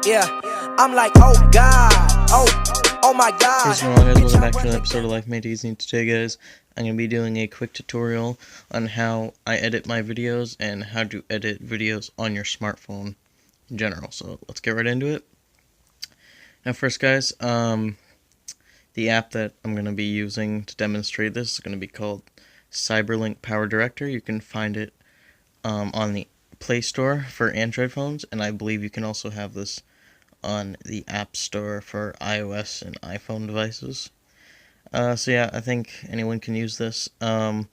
Yeah, I'm like, oh God, oh my God. What's going on, guys? Welcome back to another episode of Life Made Easy. Today, guys, I'm going to be doing a quick tutorial on how I edit my videos and how to edit videos on your smartphone in general. So let's get right into it. Now, first, guys, the app that I'm going to be using to demonstrate this is going to be called Cyberlink Power Director. You can find it on the Play Store for Android phones, and I believe you can also have this on the App Store for iOS and iPhone devices. So yeah, I think anyone can use this. I've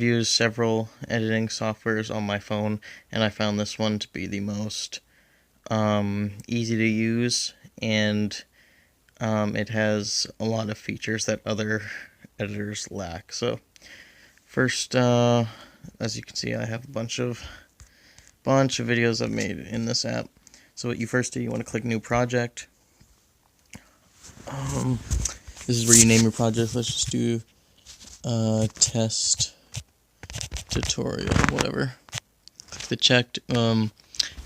used several editing softwares on my phone, and I found this one to be the most easy to use, and it has a lot of features that other editors lack. So first, as you can see, I have a bunch of videos I've made in this app. So what you first do, you want to click New Project. This is where you name your project. Let's just do test tutorial, whatever. Click the checked. You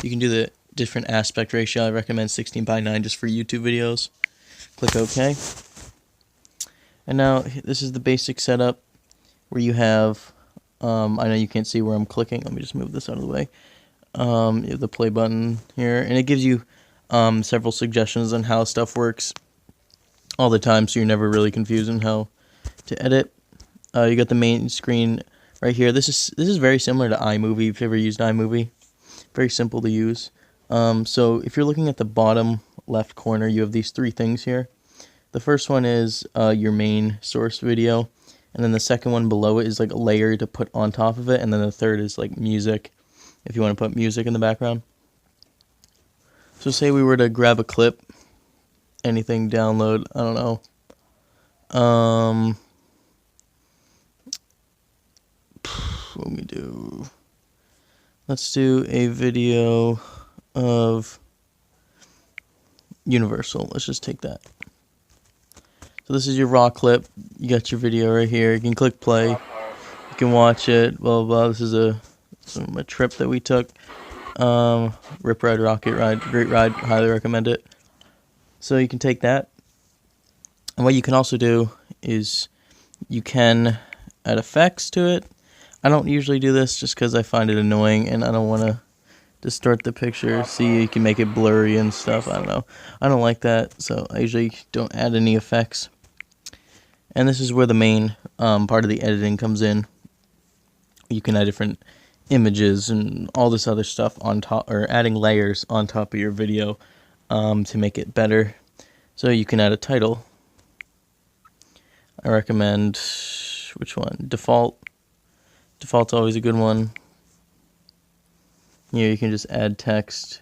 can do the different aspect ratio. I recommend 16:9 just for YouTube videos. Click OK. And now this is the basic setup where you have, I know you can't see where I'm clicking. Let me just move this out of the way. You have the play button here, and it gives you several suggestions on how stuff works all the time, so you're never really confused on how to edit. You got the main screen right here. This is very similar to iMovie. If you've ever used iMovie, very simple to use. So if you're looking at the bottom left corner, you have these three things here. The first one is your main source video, and then the second one below it is like a layer to put on top of it, and then the third is like music, if you want to put music in the background. So say we were to grab a clip, anything, download, I don't know, what we do, let's do a video of Universal. Let's just take that. So this is your raw clip. You got your video right here. You can click play. You can watch it. Blah blah blah. This is a trip that we took. Rip Ride Rocket Ride, great ride. Highly recommend it. So you can take that, and what you can also do is you can add effects to it. I don't usually do this just because I find it annoying and I don't want to distort the picture. See, you can make it blurry and stuff. I don't know. I don't like that, so I usually don't add any effects. And this is where the main part of the editing comes in. You can add different images and all this other stuff on top, or adding layers on top of your video to make it better. So you can add a title. I recommend, which one? Default. Default's always a good one. Here you can just add text.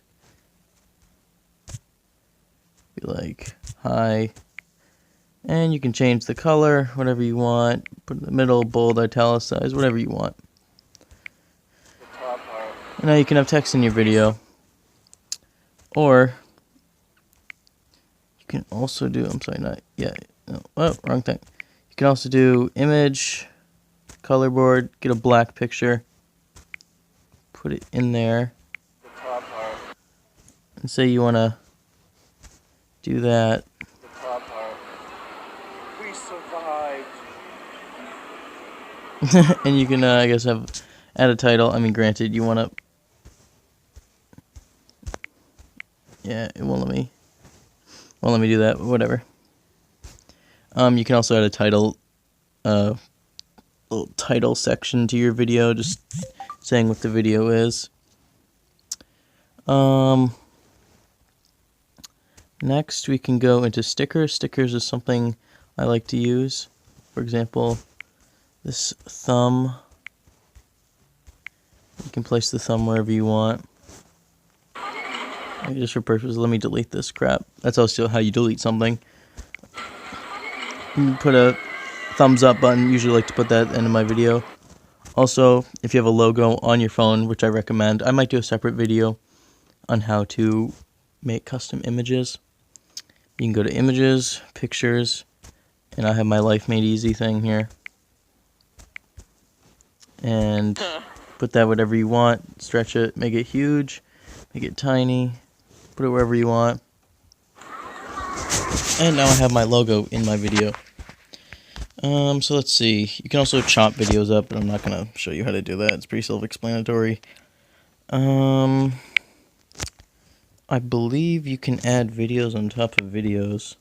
Be like, hi. And you can change the color, whatever you want. Put it in the middle, bold, italicize, whatever you want. And now you can have text in your video. Or you can also do, I'm sorry, not yet. No, oh, wrong thing. You can also do image, color board, get a black picture, put it in there. And say you want to do that. We survived. And you can, I guess, add a title. I mean, granted, you want to. Yeah, it won't let me do that. But whatever. You can also add a title, little title section to your video, just saying what the video is. Next, we can go into stickers. Stickers is something I like to use. For example, this thumb. You can place the thumb wherever you want. Just for purpose, let me delete this crap. That's also how you delete something. You put a thumbs up button. Usually like to put that at the end of my video. Also, if you have a logo on your phone, which I recommend, I might do a separate video on how to make custom images. You can go to images, pictures, and I have my Life Made Easy thing here. And put that whatever you want, stretch it, make it huge, make it tiny, put it wherever you want. And now I have my logo in my video. So let's see. You can also chop videos up, but I'm not going to show you how to do that. It's pretty self-explanatory. I believe you can add videos on top of videos.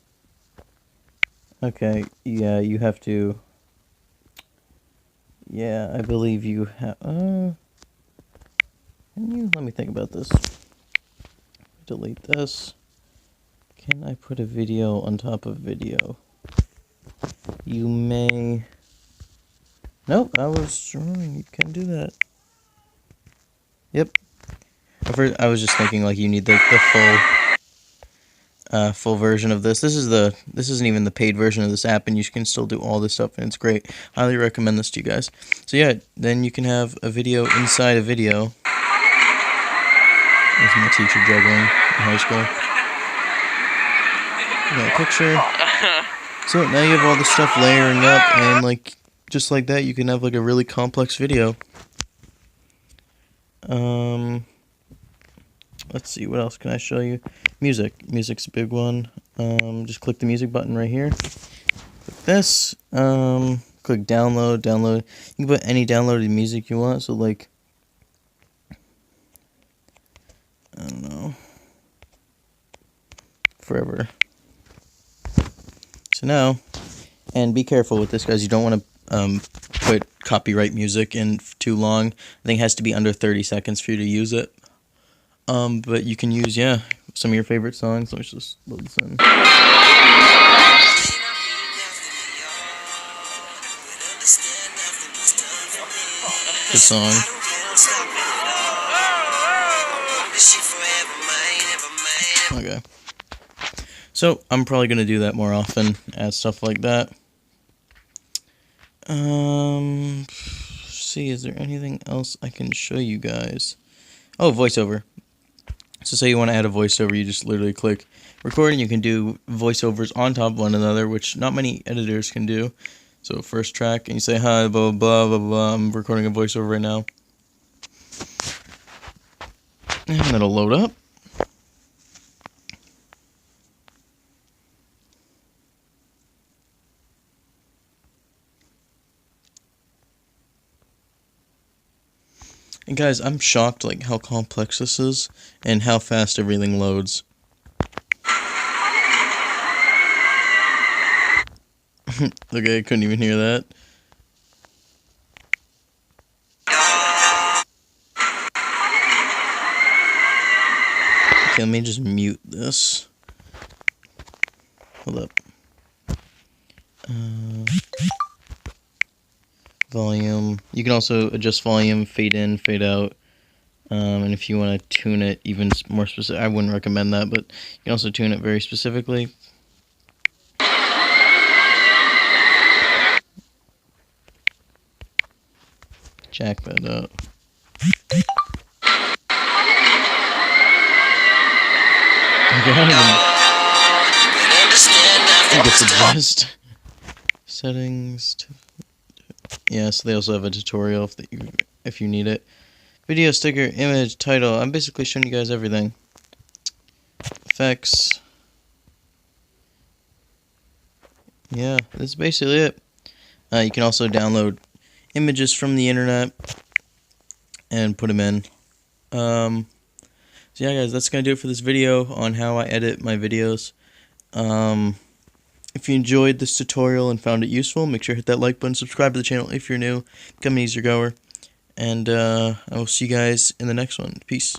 Okay, yeah, you have to... Yeah, I believe you have... Can you... Let me think about this. Delete this. Can I put a video on top of video? You may... Nope, I was wrong. You can't do that. Yep. At first, I was just thinking like you need the full version of this. This isn't even the paid version of this app, and you can still do all this stuff, and it's great. Highly recommend this to you guys. So yeah, then you can have a video inside a video. There's my teacher juggling in high school. Got a picture. So now you have all the stuff layering up, and like just like that, you can have like a really complex video. Let's see, what else can I show you? Music. Music's a big one. Just click the music button right here. Click this. Click download. You can put any downloaded music you want. So like, I don't know, Forever. So now, and be careful with this, guys. You don't want to put copyright music in too long. I think it has to be under 30 seconds for you to use it. But you can use, yeah, some of your favorite songs. Let me just load this in. Good song. Okay. So, I'm probably going to do that more often, add stuff like that. See, is there anything else I can show you guys? Oh, voiceover. So say you want to add a voiceover, you just literally click record, and you can do voiceovers on top of one another, which not many editors can do. So first track, and you say, hi, blah, blah, blah, blah, I'm recording a voiceover right now. And it'll load up. And guys, I'm shocked like how complex this is and how fast everything loads. Okay, I couldn't even hear that. Okay, let me just mute this. Hold up. Volume. You can also adjust volume, fade in, fade out. And if you want to tune it even more specific, I wouldn't recommend that, but you can also tune it very specifically. Jack that up. Okay, I get the gist. Settings. Yeah, so they also have a tutorial if you need it. Video, sticker, image, title. I'm basically showing you guys everything. Effects. Yeah, that's basically it. You can also download images from the internet and put them in. So yeah, guys, that's gonna do it for this video on how I edit my videos. If you enjoyed this tutorial and found it useful, make sure to hit that like button, subscribe to the channel if you're new, become an easier goer, and I will see you guys in the next one. Peace.